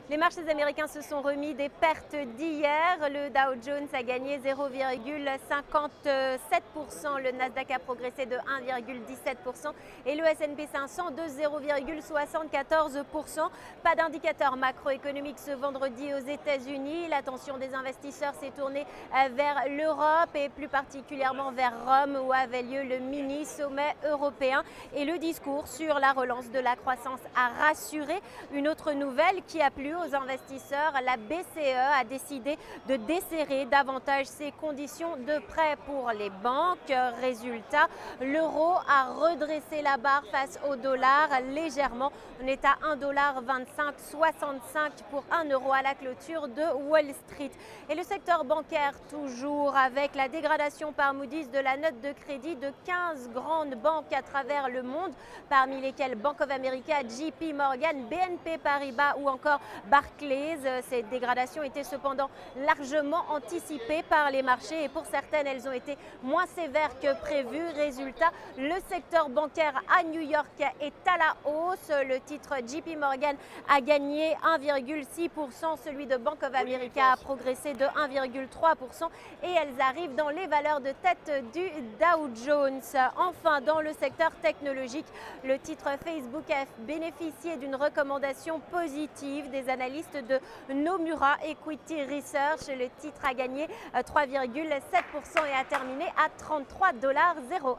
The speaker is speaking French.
Les marchés américains se sont remis des pertes d'hier. Le Dow Jones a gagné 0,57%, le Nasdaq a progressé de 1,17% et le S&P 500 de 0,74%. Pas d'indicateur macroéconomique ce vendredi aux États-Unis. L'attention des investisseurs s'est tournée vers l'Europe et plus particulièrement vers Rome où avait lieu le mini-sommet européen. Et le discours sur la relance de la croissance a rassuré. Une autre nouvelle qui a plu aux investisseurs, la BCE a décidé de desserrer davantage ses conditions de prêt pour les banques. Résultat, l'euro a redressé la barre face au dollar légèrement. On est à 1,2565 $ pour 1 euro à la clôture de Wall Street. Et le secteur bancaire toujours avec la dégradation par Moody's de la note de crédit de 15 grandes banques à travers le monde, parmi lesquelles Bank of America, JP Morgan, BNP Paribas ou encore Barclays. Cette dégradation était cependant largement anticipée par les marchés et pour certaines, elles ont été moins sévères que prévu. Résultat, le secteur bancaire à New York est à la hausse. Le titre JP Morgan a gagné 1,6%, celui de Bank of America a progressé de 1,3% et elles arrivent dans les valeurs de tête du Dow Jones. Enfin, dans le secteur technologique, le titre Facebook a bénéficié d'une recommandation positive des analystes de Nomura Equity Research. Le titre a gagné 3,7% et a terminé à 33,01 $.